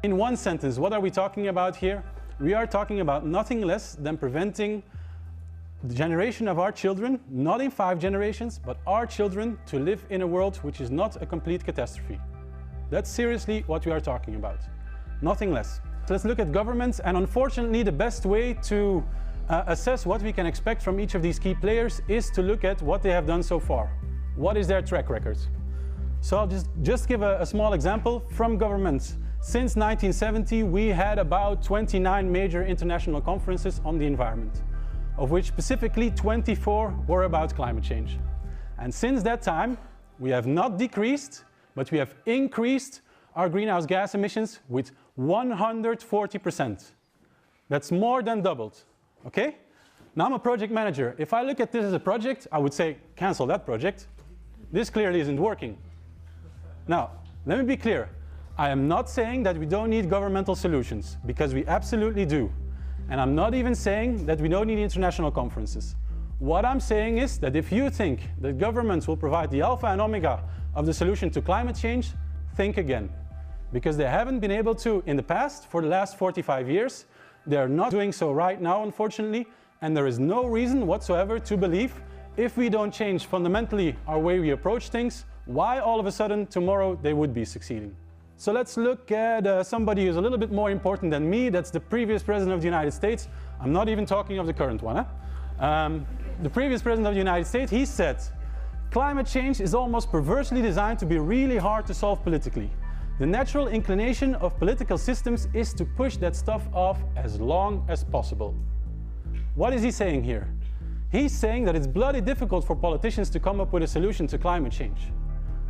In one sentence, what are we talking about here? We are talking about nothing less than preventing the generation of our children, not in 5 generations, but our children, to live in a world which is not a complete catastrophe. That's seriously what we are talking about. Nothing less. So let's look at governments, and unfortunately the best way to assess what we can expect from each of these key players is to look at what they have done so far. What is their track record? So I'll just give a small example from governments. Since 1970, we had about 29 major international conferences on the environment, of which specifically 24 were about climate change. And since that time, we have not decreased, but we have increased our greenhouse gas emissions with 140%. That's more than doubled, okay? Now I'm a project manager. If I look at this as a project, I would say, cancel that project. This clearly isn't working. Now, let me be clear. I am not saying that we don't need governmental solutions, because we absolutely do. And I'm not even saying that we don't need international conferences. What I'm saying is that if you think that governments will provide the alpha and omega of the solution to climate change, think again. Because they haven't been able to in the past for the last 45 years. They're not doing so right now, unfortunately, and there is no reason whatsoever to believe if we don't change fundamentally our way we approach things, why all of a sudden tomorrow they would be succeeding. So let's look at somebody who's a little bit more important than me. That's the previous president of the United States. I'm not even talking of the current one. The previous president of the United States, he said, climate change is almost perversely designed to be really hard to solve politically. The natural inclination of political systems is to push that stuff off as long as possible. What is he saying here? He's saying that it's bloody difficult for politicians to come up with a solution to climate change.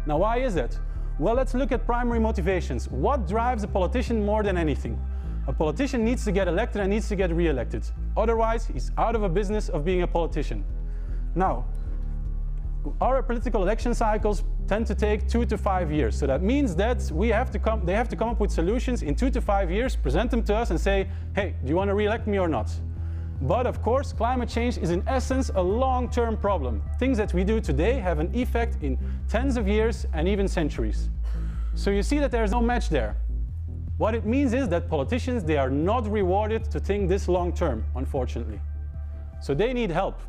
Now, why is that? Well, let's look at primary motivations. What drives a politician more than anything? A politician needs to get elected and needs to get re-elected. Otherwise, he's out of a business of being a politician. Now, our political election cycles tend to take 2 to 5 years. So that means that they have to come up with solutions in 2 to 5 years, present them to us and say, hey, do you want to re-elect me or not? But of course, climate change is in essence a long-term problem. Things that we do today have an effect in tens of years and even centuries. So you see that there's no match there. What it means is that politicians, they are not rewarded to think this long-term, unfortunately. So they need help.